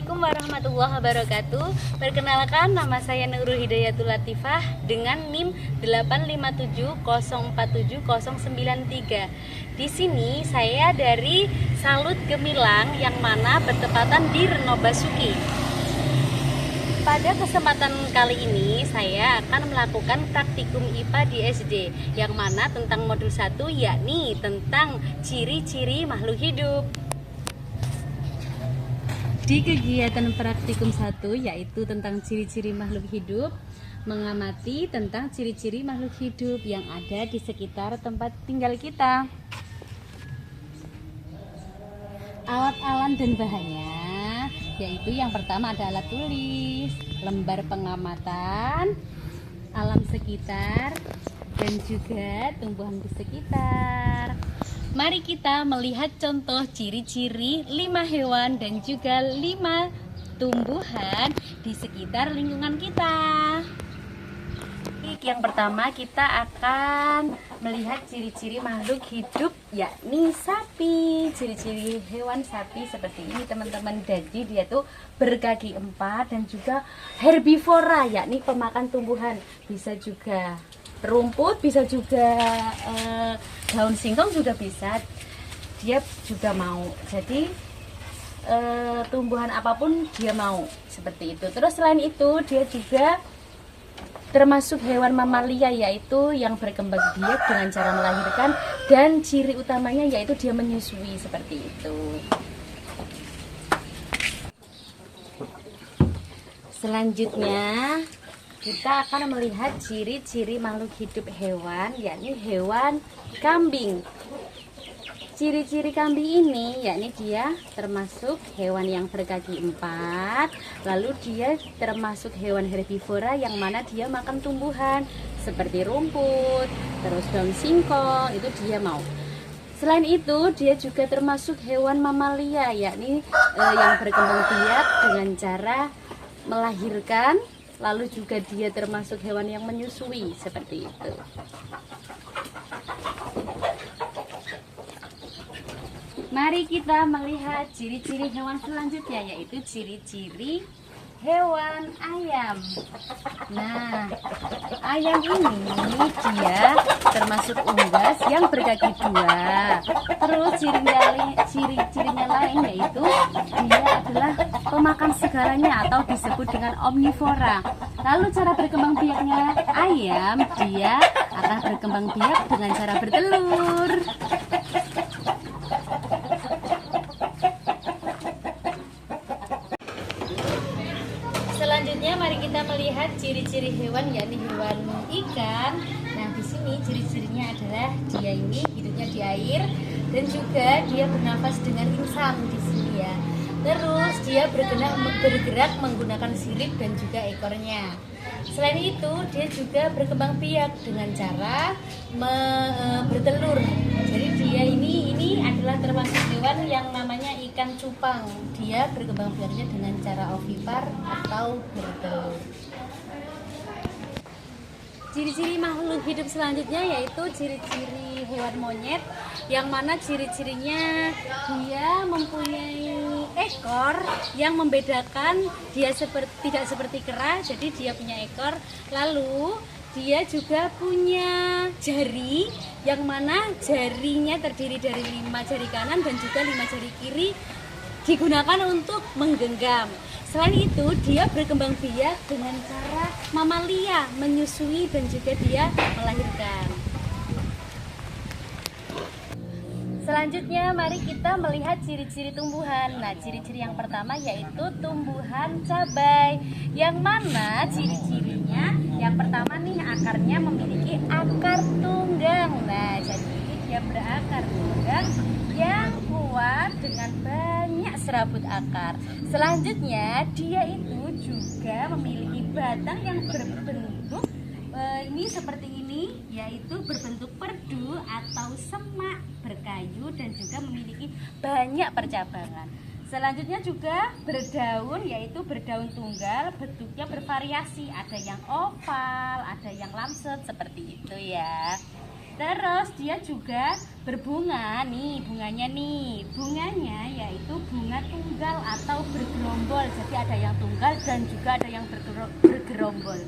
Assalamualaikum warahmatullahi wabarakatuh. Perkenalkan, nama saya Nurul Hidayatul Latifah dengan NIM 857047093. Di sini saya dari Salut Gemilang yang mana bertepatan di Reno Basuki. Pada kesempatan kali ini saya akan melakukan praktikum IPA di SD yang mana tentang modul 1, yakni tentang ciri-ciri makhluk hidup. Di kegiatan praktikum 1 yaitu tentang ciri-ciri makhluk hidup, mengamati tentang ciri-ciri makhluk hidup yang ada di sekitar tempat tinggal kita. Alat-alat dan bahannya yaitu yang pertama ada alat tulis, lembar pengamatan, alam sekitar, dan juga tumbuhan di sekitar. Mari kita melihat contoh ciri-ciri 5 hewan dan juga 5 tumbuhan di sekitar lingkungan kita. Yang pertama kita akan melihat ciri-ciri makhluk hidup yakni sapi. Ciri-ciri hewan sapi seperti ini teman-teman. Jadi dia tuh berkaki 4 dan juga herbivora yakni pemakan tumbuhan. Bisa juga rumput, bisa juga daun singkong juga bisa, dia juga mau. Jadi tumbuhan apapun dia mau, seperti itu. Terus selain itu dia juga termasuk hewan mamalia yaitu yang berkembang biak dengan cara melahirkan, dan ciri utamanya yaitu dia menyusui, seperti itu. Selanjutnya kita akan melihat ciri-ciri makhluk hidup hewan, yakni hewan kambing. Ciri-ciri kambing ini yakni dia termasuk hewan yang berkaki 4, lalu dia termasuk hewan herbivora yang mana dia makan tumbuhan seperti rumput, terus daun singkong, itu dia mau. Selain itu dia juga termasuk hewan mamalia yakni yang berkembang biak dengan cara melahirkan, lalu juga dia termasuk hewan yang menyusui, seperti itu. Mari kita melihat ciri-ciri hewan selanjutnya, yaitu ciri-ciri hewan ayam. Nah, ayam ini dia termasuk unggas yang berkaki 2. Terus ciri-cirinya lain yaitu dia adalah pemakan segalanya atau disebut dengan omnivora. Lalu cara berkembang biaknya ayam, dia akan berkembang biak dengan cara bertelur. Selanjutnya mari kita melihat ciri-ciri hewan yakni hewan ikan. Nah, di sini ciri-cirinya adalah dia ini hidupnya di air dan juga dia bernafas dengan insang di sini ya. Terus dia bergerak menggunakan sirip dan juga ekornya. Selain itu dia juga berkembang biak dengan cara bertelur. Jadi dia ini adalah termasuk hewan yang namanya ikan cupang. Dia berkembang biaknya dengan cara ovipar atau bertelur. Ciri-ciri makhluk hidup selanjutnya yaitu ciri-ciri hewan monyet, yang mana ciri-cirinya dia mempunyai ekor yang membedakan dia tidak seperti kera, jadi dia punya ekor. Lalu dia juga punya jari yang mana jarinya terdiri dari 5 jari kanan dan juga 5 jari kiri, digunakan untuk menggenggam. Selain itu dia berkembang biak dengan cara mamalia, menyusui dan juga dia melahirkan. Selanjutnya mari kita melihat ciri-ciri tumbuhan. Nah, ciri-ciri yang pertama yaitu tumbuhan cabai, yang mana ciri-cirinya yang pertama nih, akarnya memiliki akar tunggang. Nah, jadi dia berakar tunggang yang kuat dengan banyak serabut akar. Selanjutnya dia itu juga memiliki batang yang berbentuk ini seperti ini, yaitu berbentuk perdu atau semak berkayu dan juga memiliki banyak percabangan. Selanjutnya juga berdaun, yaitu berdaun tunggal, bentuknya bervariasi, ada yang oval, ada yang lamset, seperti itu ya. Terus dia juga berbunga nih, bunganya nih. Bunganya yaitu bunga tunggal atau bergerombol. Jadi ada yang tunggal dan juga ada yang bergerombol.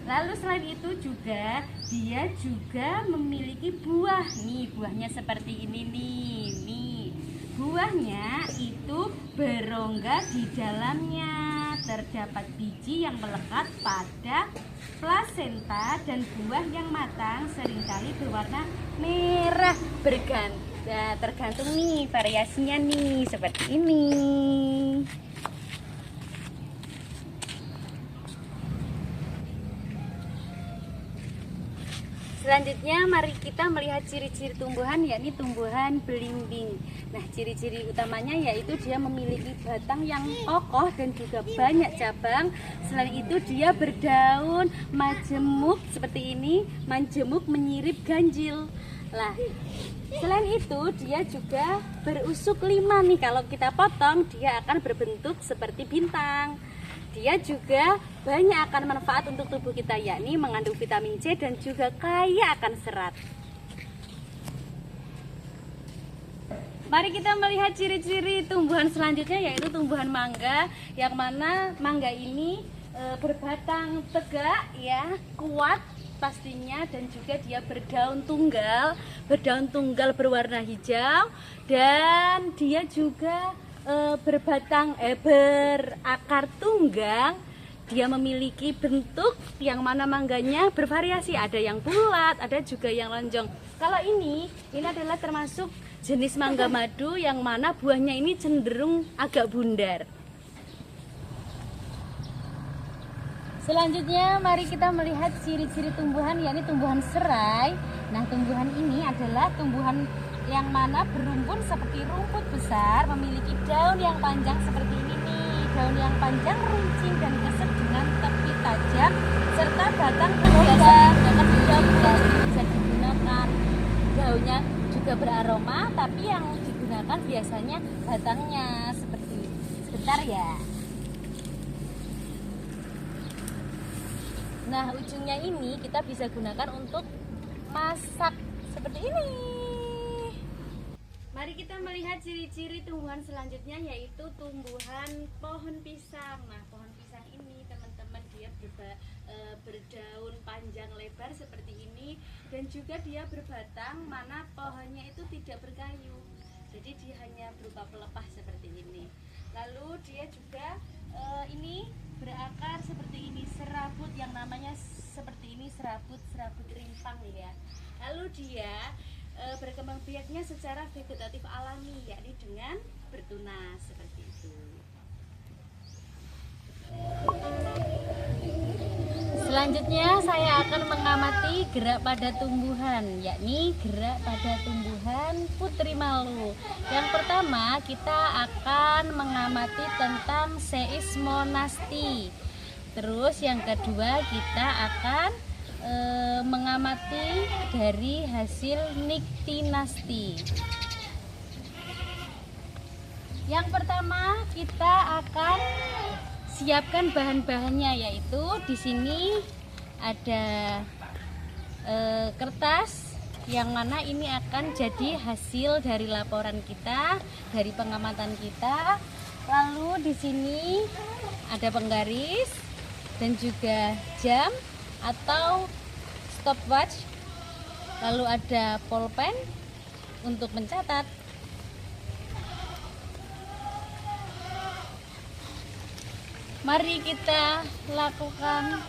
Lalu selain itu juga dia juga memiliki buah. Nih, buahnya seperti ini nih. Buahnya itu berongga di dalamnya. Terdapat biji yang melekat pada plasenta dan buah yang matang seringkali berwarna merah tergantung nih variasinya nih seperti ini. Selanjutnya mari kita melihat ciri-ciri tumbuhan, yakni tumbuhan belimbing. Nah, ciri-ciri utamanya yaitu dia memiliki batang yang kokoh dan juga banyak cabang. Selain itu dia berdaun majemuk seperti ini, majemuk menyirip ganjil. Lah, selain itu dia juga berusuk 5 nih. Kalau kita potong dia akan berbentuk seperti bintang. Dia juga banyak akan manfaat untuk tubuh kita, yakni mengandung vitamin C dan juga kaya akan serat. Mari kita melihat ciri-ciri tumbuhan selanjutnya, yaitu tumbuhan mangga, yang mana mangga ini berbatang tegak ya, kuat pastinya, dan juga dia berdaun tunggal berwarna hijau, dan dia juga berakar tunggang. Dia memiliki bentuk yang mana mangganya bervariasi, ada yang bulat, ada juga yang lonjong. Kalau ini adalah termasuk jenis mangga madu yang mana buahnya ini cenderung agak bundar. Selanjutnya mari kita melihat ciri-ciri tumbuhan, yakni tumbuhan serai. Nah, tumbuhan ini adalah tumbuhan yang mana berumpun seperti rumput besar, memiliki daun yang panjang seperti ini nih. Daun yang panjang, runcing dan keset dengan tepi tajam serta batang biasa bisa digunakan. Daunnya juga beraroma, tapi yang digunakan biasanya batangnya seperti sebentar ya. Nah, ujungnya ini kita bisa gunakan untuk masak seperti ini. Mari kita melihat ciri-ciri tumbuhan selanjutnya, yaitu tumbuhan pohon pisang. Nah, pohon pisang ini teman-teman dia berdaun panjang lebar seperti ini, dan juga dia berbatang mana pohonnya itu tidak berkayu. Jadi dia hanya berupa pelepah seperti ini. Lalu dia juga ini berakar seperti ini, serabut yang namanya seperti ini, serabut rimpang ya. Lalu dia berkembang biaknya secara vegetatif alami, yakni dengan bertunas seperti itu. Selanjutnya saya akan mengamati gerak pada tumbuhan, yakni gerak pada tumbuhan putri malu. Yang pertama kita akan mengamati tentang seismonasti. Terus yang kedua kita akan mengamati dari hasil niktinasti. Yang pertama kita akan siapkan bahan-bahannya, yaitu di sini ada kertas yang mana ini akan jadi hasil dari laporan kita, dari pengamatan kita. Lalu di sini ada penggaris dan juga jam atau stopwatch, lalu ada pulpen untuk mencatat. Mari kita lakukan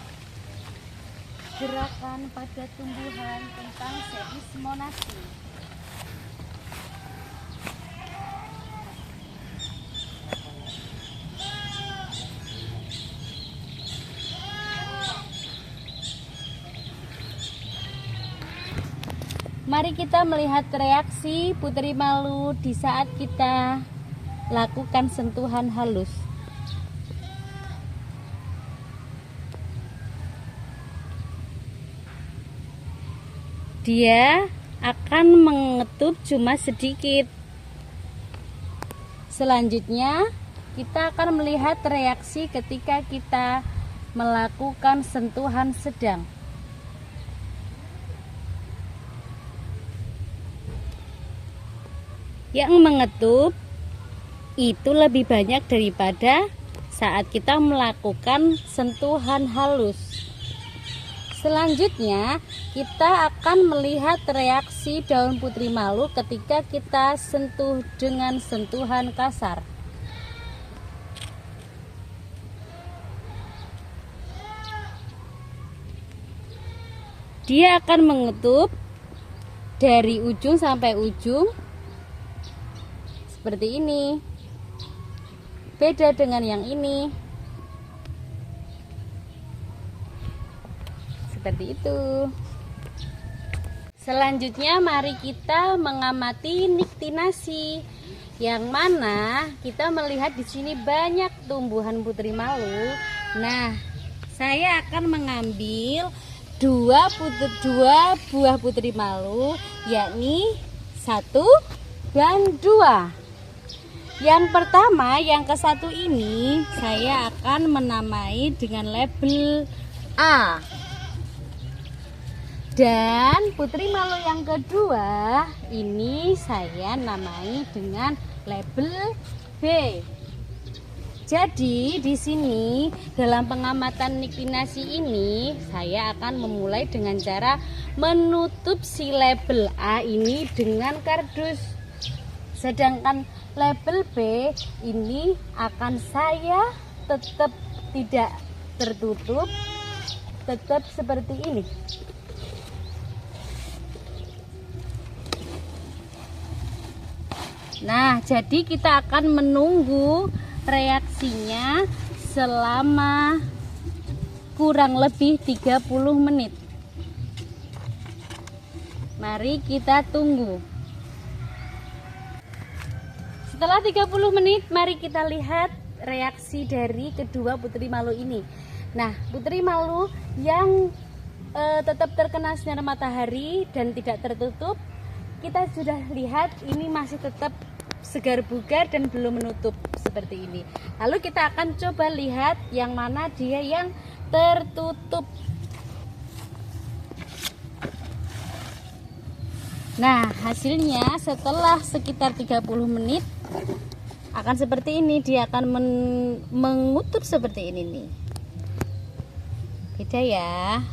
gerakan pada tumbuhan tentang seismonasi. Mari kita melihat reaksi putri malu di saat kita lakukan sentuhan halus. Dia akan mengetuk cuma sedikit. Selanjutnya kita akan melihat reaksi ketika kita melakukan sentuhan sedang. yang mengetup itu lebih banyak daripada saat kita melakukan sentuhan halus. Selanjutnya kita akan melihat reaksi daun putri malu ketika kita sentuh dengan sentuhan kasar. Dia akan mengetup dari ujung sampai ujung seperti ini. Beda dengan yang ini. Seperti itu. Selanjutnya mari kita mengamati niktinasi, yang mana kita melihat di sini banyak tumbuhan putri malu. Nah, saya akan mengambil dua buah putri malu, yakni 1 dan 2. Yang pertama, yang ke-1 ini saya akan menamai dengan label A. Dan putri malu yang kedua ini saya namai dengan label B. Jadi di sini dalam pengamatan niktinasi ini saya akan memulai dengan cara menutup si label A ini dengan kardus. Sedangkan label B ini akan saya tetap tidak tertutup, tetap seperti ini. Nah, jadi kita akan menunggu reaksinya selama kurang lebih 30 menit. Mari kita tunggu. Setelah 30 menit, mari kita lihat reaksi dari kedua putri malu ini. Nah, putri malu yang tetap terkena sinar matahari dan tidak tertutup, kita sudah lihat ini masih tetap segar bugar dan belum menutup seperti ini. Lalu kita akan coba lihat yang mana dia yang tertutup. Nah, hasilnya setelah sekitar 30 menit akan seperti ini. Dia akan mengutup seperti ini nih. Beda ya.